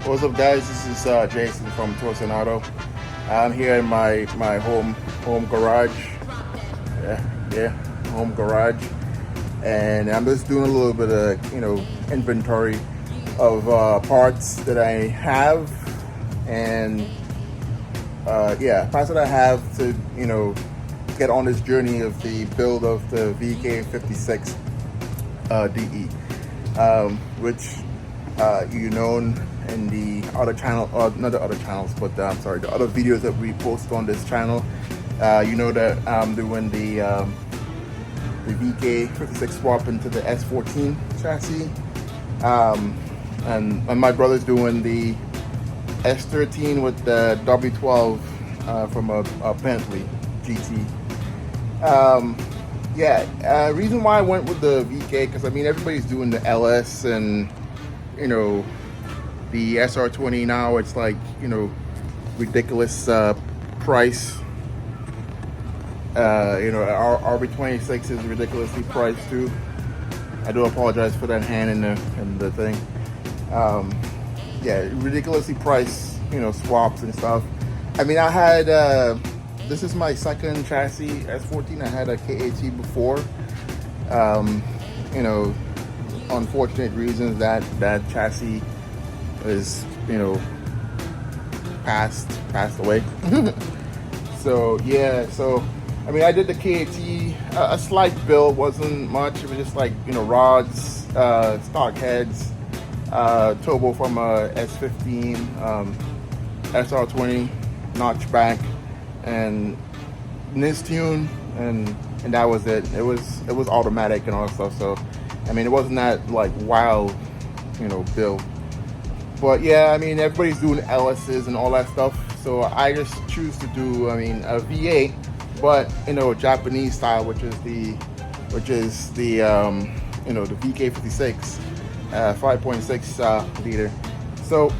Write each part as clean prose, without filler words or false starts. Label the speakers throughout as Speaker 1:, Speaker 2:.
Speaker 1: What's up, guys? This is Jason from Torsen Auto. I'm here in my home garage. Yeah, home garage, and I'm just doing a little bit of inventory of parts that I have, and parts that I have to get on this journey of the build of the VK56 DE, which you know in the other channel, or not the other channels, but I'm sorry, the other videos that we post on this channel. You know that I'm doing the VK56 swap into the S14 chassis, and my brother's doing the S13 with the W12 from a Bentley GT. Reason why I went with the VK, because I mean everybody's doing the LS and the SR20 now. It's like ridiculous price. Our RB26 is ridiculously priced too. I do apologize for that hand in the thing. Ridiculously priced, swaps and stuff. I mean, I had this is my second chassis S14. I had a KAT before. Unfortunate reasons that chassis is passed away. So I mean, I did the KAT, a slight build, wasn't much. It was just like rods, stock heads, turbo from a S15, SR20 notchback, and NIS tune, and that was it. It was automatic and all that stuff. So I mean, it wasn't that like wild build. But yeah, I mean, everybody's doing LSs and all that stuff. So I just choose to do, I mean, a V8, but Japanese style, which is the the VK56, 5.6 liter. So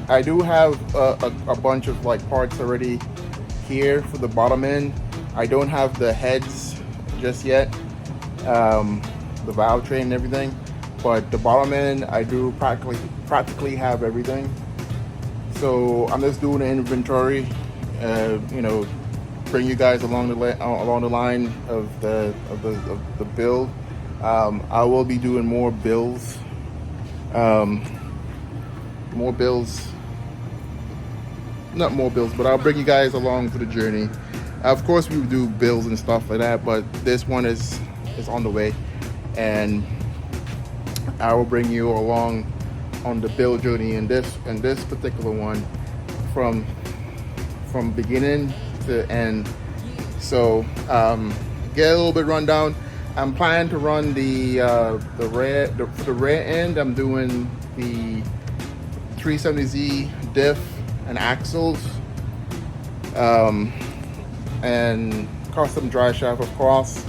Speaker 1: I do have a bunch of like parts already here for the bottom end. I don't have the heads just yet, the valve train and everything, but the bottom end I do practically have everything. So I'm just doing an inventory, bring you guys along the line of the build. I will be doing more builds, not more builds, but I'll bring you guys along for the journey. Of course, we do builds and stuff like that, but this one is on the way, and I will bring you along on the build journey in this particular one from beginning to end. So get a little bit rundown. I'm planning to run for the rear end. I'm doing the 370Z diff and axles, and custom drive shaft, of course.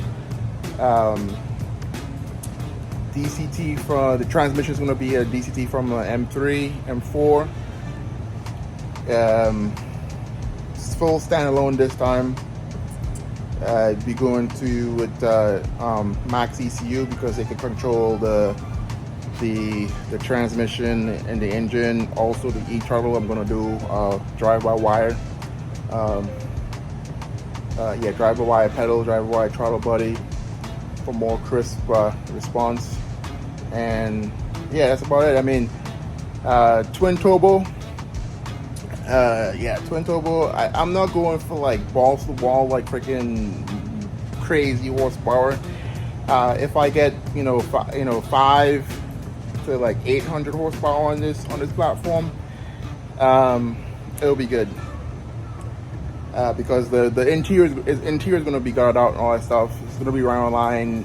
Speaker 1: DCT for the transmission is going to be a DCT from M3, M4. Full standalone this time. I'd be going to with Max ECU because they can control the transmission and the engine. Also the e-throttle, I'm going to do drive-by-wire. Drive-by-wire pedal, drive-by-wire throttle body for more crisp response. And yeah, that's about it. I mean, twin turbo. Twin turbo. I'm not going for like balls to the wall, like freaking crazy horsepower. If I get 5 to like 800 horsepower on this platform, it'll be good. Because the interior is going to be guarded out and all that stuff. It's going to be right on line,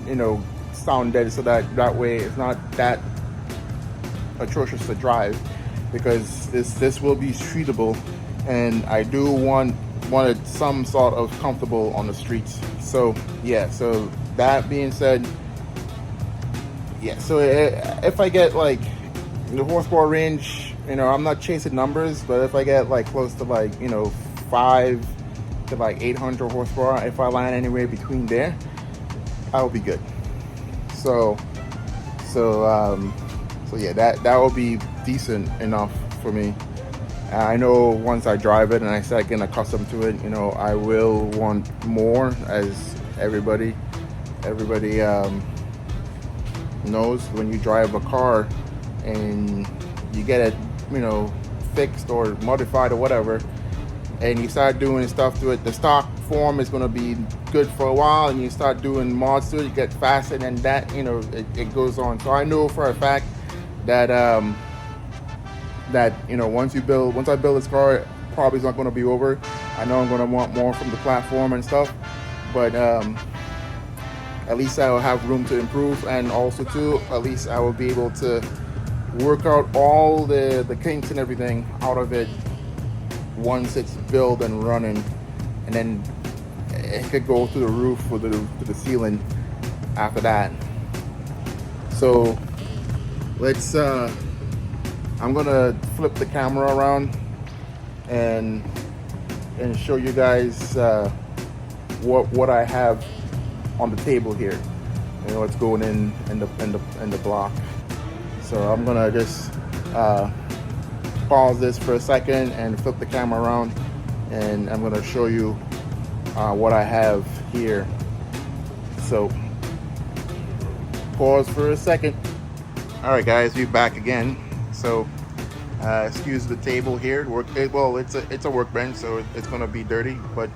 Speaker 1: sound dead, so that way it's not that atrocious to drive, because this will be streetable, and I do want it some sort of comfortable on the streets. So yeah, so that being said, yeah, so if I get like the horsepower range, I'm not chasing numbers, but if I get like close to like 5 to like 800 horsepower, if I land anywhere between there, I'll be good. So yeah, that will be decent enough for me. I know once I drive it and I start getting accustomed to it, you know, I will want more, as everybody knows. When you drive a car and you get it, you know, fixed or modified or whatever, and you start doing stuff to it, the stock form is going to be good for a while, and you start doing mods to it, you get faster, and that, you know, it goes on. So I know for a fact that that, you know, once I build this car, probably is not going to be over. I know I'm going to want more from the platform and stuff, but at least I will have room to improve, and also too, at least I will be able to work out all the kinks and everything out of it once it's built and running, and then it could go to the roof or to the ceiling after that. So let's I'm gonna flip the camera around and show you guys what I have on the table here. You know what's going in the block. So I'm gonna just pause this for a second and flip the camera around, and I'm gonna show you what I have here. So pause for a second. All right, guys, we're back again. So excuse the table here. Well, it's a workbench, so it's gonna be dirty. But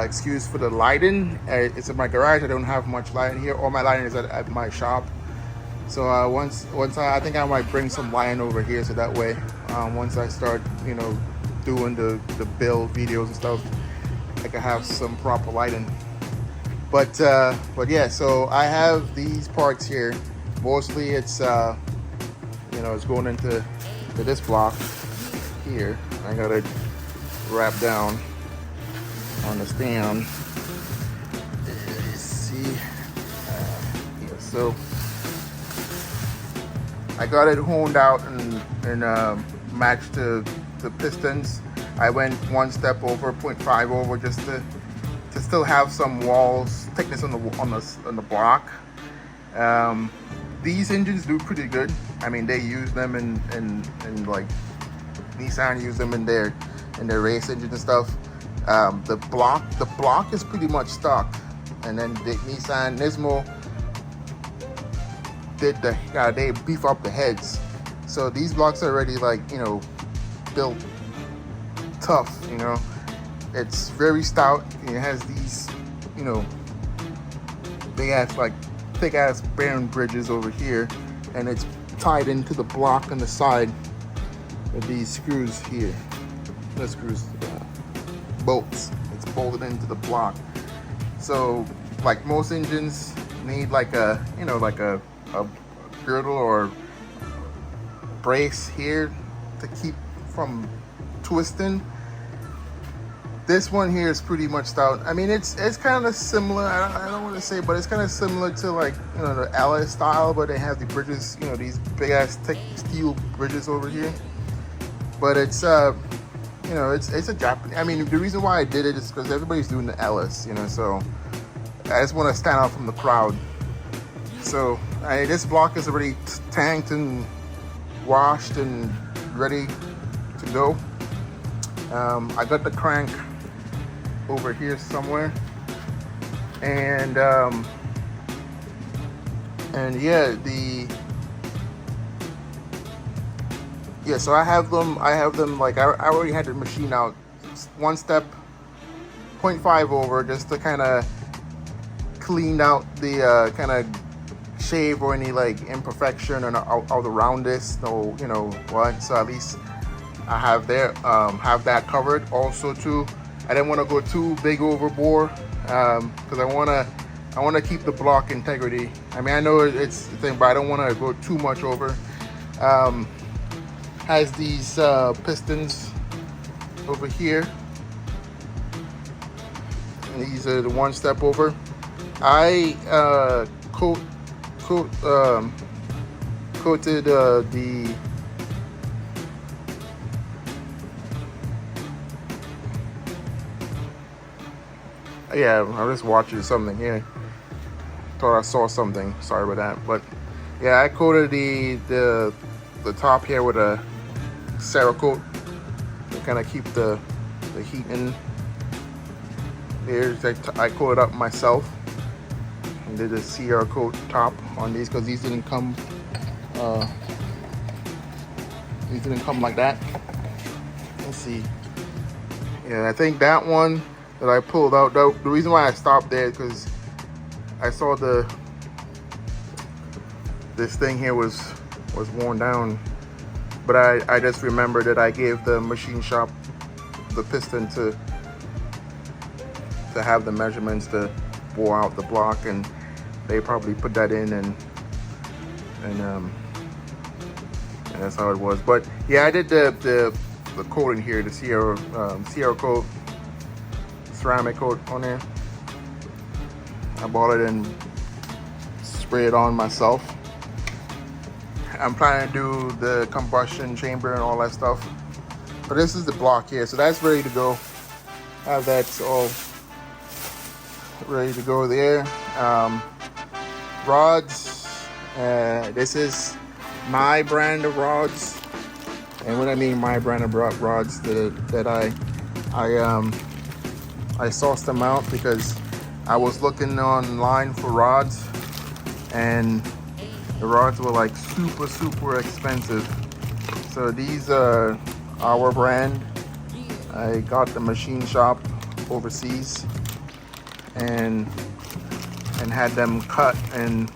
Speaker 1: excuse for the lighting. It's in my garage. I don't have much lighting here. All my lighting is at my shop. So once I think I might bring some lighting over here, so that way once I start, you know, doing the build videos and stuff, I can have some proper lighting. But yeah, so I have these parts here. Mostly it's you know, it's going into this block here. I got it wrapped down on the stand. Let's see. Yeah, so I got it honed out and matched to the pistons. I went one step over, 0.5 over, just to still have some walls thickness on the block. These engines do pretty good. I mean, they use them in like Nissan use them in their race engines and stuff. The block is pretty much stock, and then the Nissan Nismo did they beef up the heads. So these blocks are already, like, you know, built tough. You know, it's very stout. It has these, you know, big ass, like, thick ass bearing bridges over here, and it's tied into the block on the side with these screws here. The screws, bolts. It's bolted into the block. So like most engines need like a, you know, like a girdle or brace here to keep from twisting. This one here is pretty much stout. I mean, it's kind of similar. I don't want to say, but it's kind of similar to, like, you know, the LS style, but they have the bridges, you know, these big ass thick steel bridges over here. But it's you know, it's a Japanese. I mean, the reason why I did it is because everybody's doing the LS, you know. So I just want to stand out from the crowd. So this block is already tanked and washed and ready to go. I got the crank over here somewhere, and yeah, so I have them like I already had the machine out one step 0.5 over, just to kind of clean out the kind of shave or any like imperfection or all the roundness, no, you know what. So at least I have that covered. Also too, I didn't want to go too big overboard because I want to keep the block integrity. I mean, I know it's the thing, but I don't want to go too much over. Has these pistons over here, and these are the one step over. I coated the yeah, I'm just watching something here. Thought I saw something. Sorry about that. But yeah, I coated the top here with a Cerakote to kind of keep the heat in. There's I coated up myself and did a Cerakote top on these because these didn't come like that. Let's see. Yeah, I think that one that I pulled out, the reason why I stopped there is because I saw this thing here was worn down, but I just remembered that I gave the machine shop the piston to have the measurements to bore out the block, and they probably put that in, and that's how it was. But yeah, I did the coating here, the Cerakote ceramic coat on there. I bought it and sprayed it on myself. I'm planning to do the combustion chamber and all that stuff. But this is the block here, so that's ready to go. I have that all ready to go there. Rods. This is my brand of rods, and what I mean my brand of rods, that I sourced them out because I was looking online for rods, and the rods were like super expensive. So these are our brand. I got the machine shop overseas and had them cut and,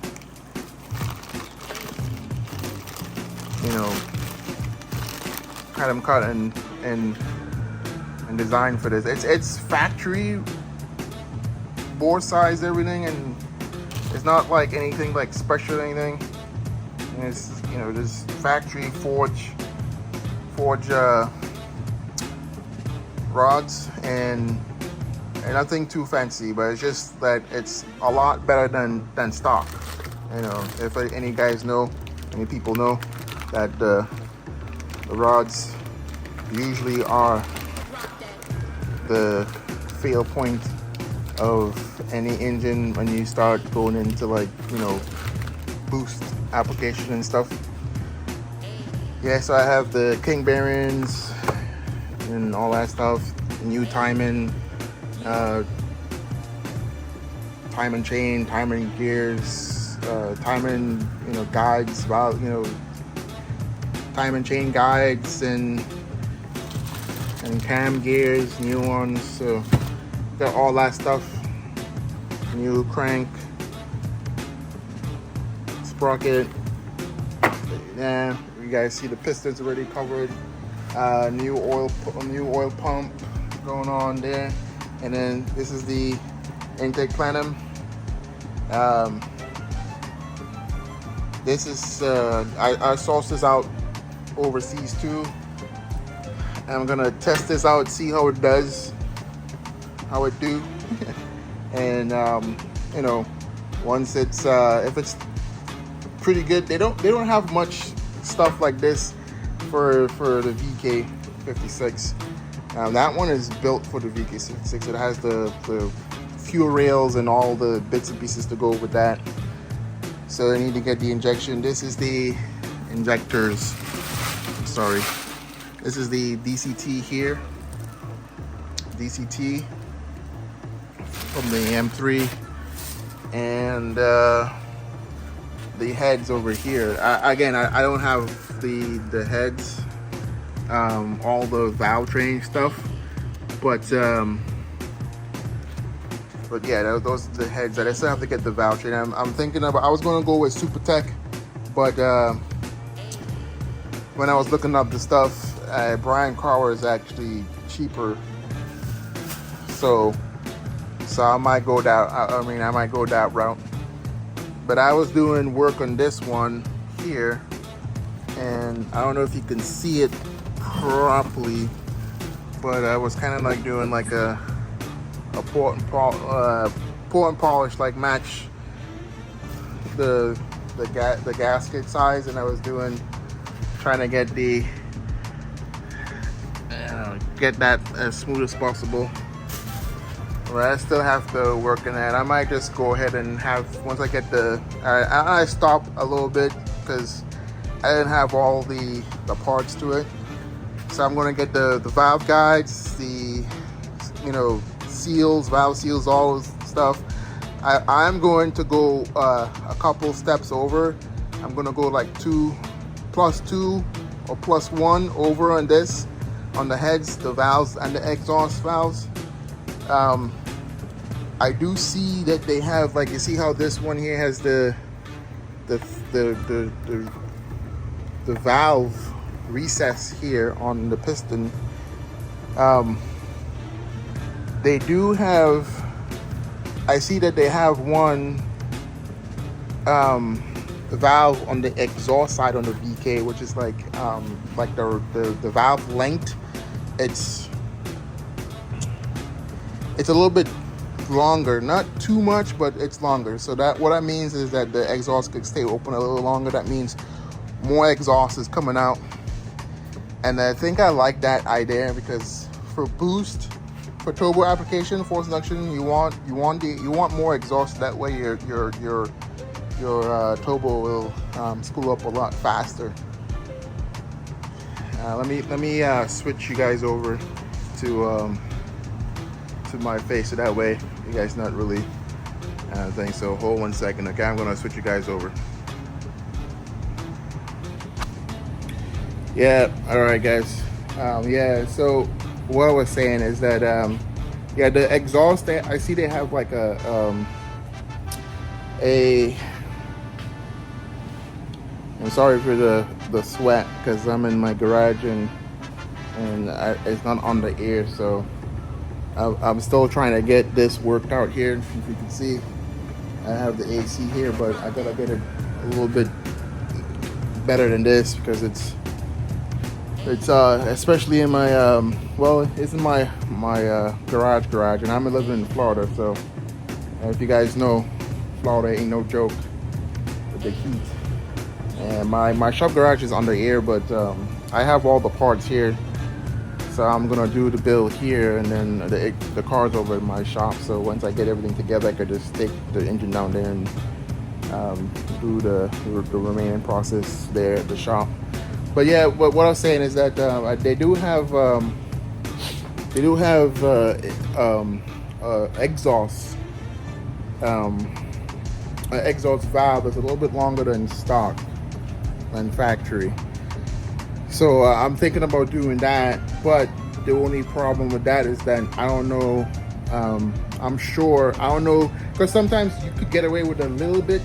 Speaker 1: you know, had them cut and designed for this. It's factory bore size, everything, and it's not like anything like special or anything. And it's, you know, just factory forge rods, and nothing too fancy, but it's just that it's a lot better than stock. You know, if any guys know, any people know that the rods usually are the fail point of any engine when you start going into, like, you know, boost application and stuff. Yeah, so I have the king bearings and all that stuff, new timing, timing chain, timing gears, timing, you know, guides, about, you know, timing chain guides and cam gears, new ones. So got all that stuff. New crank, sprocket. Yeah, you guys see the pistons already covered. New oil pump going on there, and then this is the intake plenum. This is I sourced this out overseas too. I'm gonna test this out, see how it does, how it do. And you know, once it's if it's pretty good, they don't have much stuff like this for the VK56. That one is built for the VK56. It has the fuel rails and all the bits and pieces to go with that. So I need to get the injection. This is the injectors. Sorry. This is the DCT here. DCT from the M3, and the heads over here. I don't have the heads, all the valve training stuff, but yeah, those are the heads that I still have to get the valve training. I'm thinking about, I was going to go with Supertech, but when I was looking up the stuff, Brian Carver is actually cheaper, so I might go that. I might go that route. But I was doing work on this one here, and I don't know if you can see it properly, but I was kind of like doing like a pour and polish, like match the gasket size, and I was trying to get get that as smooth as possible. But I still have to work on that. I might just go ahead and once I get I stopped a little bit because I didn't have all the parts to it. So I'm going to get the valve guides, the seals, valve seals, all this stuff. I'm going to go a couple steps over. I'm going to go like 2 plus 2 or plus 1 over on this, on the heads, the valves, and the exhaust valves. I do see that they have, like, you see how this one here has the valve recess here on the piston. They do have, I see that they have one valve on the exhaust side on the VK, which is like the valve length. It's a little bit longer, not too much, but it's longer. So that what that means is that the exhaust could stay open a little longer. That means more exhaust is coming out, and I think I like that idea, because for boost, for turbo application, force induction, you want more exhaust. That way your turbo will spool up a lot faster. Let me switch you guys over to my face, so that way you guys not really thing. So hold 1 second, okay? I'm gonna switch you guys over. Yeah, all right, guys. Yeah, so what I was saying is that yeah, the exhaust, I see they have like a I'm sorry for the sweat, because I'm in my garage and it's not on the air, so I'm still trying to get this worked out here. If you can see, I have the AC here, but I gotta get it a little bit better than this, because it's especially in my well, it's in my garage, and I'm living in Florida, so if you guys know, Florida ain't no joke with the heat. And my shop garage is under air, but I have all the parts here. So I'm gonna do the build here, and then the car's over in my shop. So once I get everything together, I could just take the engine down there and do the remaining process there at the shop. But yeah, what I was saying is that they do have exhaust exhaust valve that's a little bit longer than stock than factory. So I'm thinking about doing that, but the only problem with that is that I don't know. I'm sure, I don't know, because sometimes you could get away with a little bit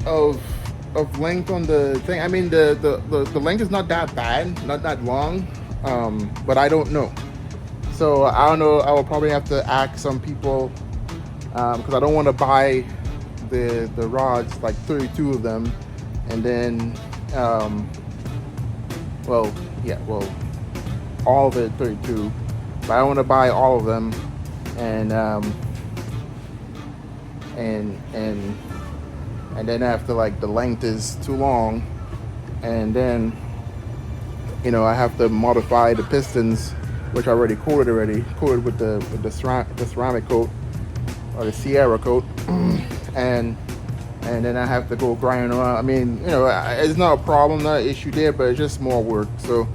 Speaker 1: of length on the thing. I mean, the length is not that bad, not that long, but I don't know. So I don't know. I will probably have to ask some people, because I don't want to buy the rods, like 32 of them, and then well, all of it 32, but I want to buy all of them, and then after, like, the length is too long, and then I have to modify the pistons, which I already coated with the ceramic coat, or the Sierra coat, and then I have to go grind around. I mean, it's not a problem, not an issue there, but it's just more work. So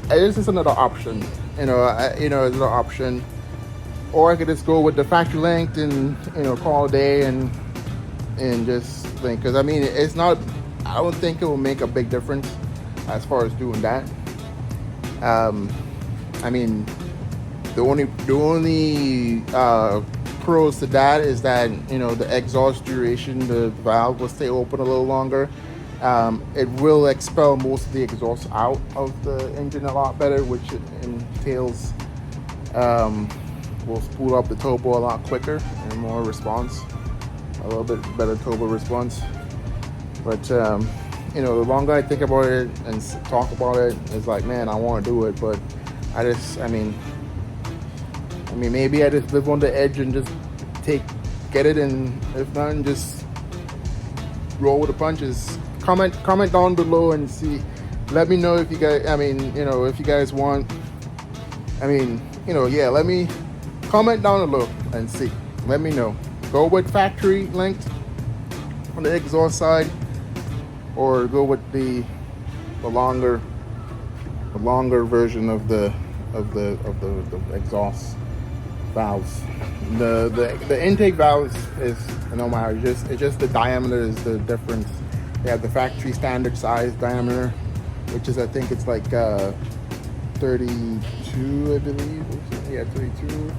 Speaker 1: this is another option. It's another option. Or I could just go with the factory length and call a day and just think, because I mean, it's not. I don't think it will make a big difference as far as doing that. I mean, the only pros to that is that the exhaust duration, the valve will stay open a little longer. It will expel most of the exhaust out of the engine a lot better, which entails will spool up the turbo a lot quicker and more response, a little bit better turbo response. But the longer I think about it and talk about it, it's like, man, I want to do it, but I mean, maybe I just live on the edge and just get it, and if not, just roll with the punches. Comment down below and see. Let me know if you guys, if you guys want, let me comment down below and see. Let me know. Go with factory length on the exhaust side, or go with the longer longer version of the exhaust valves. The intake valves is no matter, it's just the diameter is the difference. They have the factory standard size diameter, which is, I think it's like 32, I believe. Yeah, 32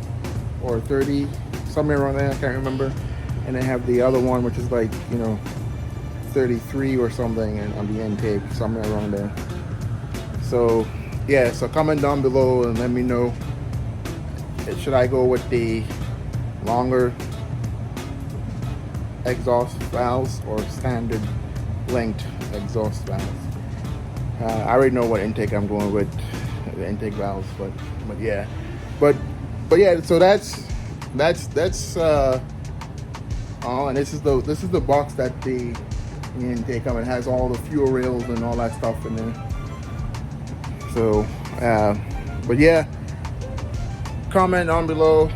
Speaker 1: or 30, somewhere around there. I can't remember. And they have the other one, which is like, you know, 33 or something, and on the intake, somewhere around there. So yeah, so comment down below and let me know, should I go with the longer exhaust valves or standard length exhaust valves? I already know what intake I'm going with, the intake valves, but yeah, but yeah. So that's all, and this is the box that the intake comes. It has all the fuel rails and all that stuff in there. So, but yeah, comment down below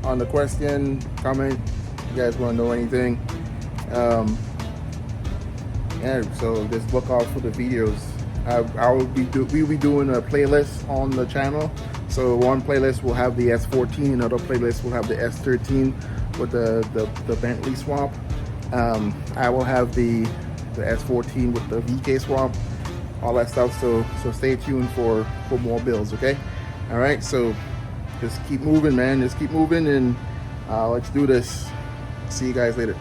Speaker 1: on the question. Comment if you guys want to know anything. Yeah, so just look out for the videos. We'll be doing a playlist on the channel. So one playlist will have the S14, another playlist will have the S13 with the Bentley swap. I will have the S14 with the VK swap, all that stuff. So stay tuned for more builds, okay? All right, so just keep moving, man. Just keep moving, and let's do this. See you guys later.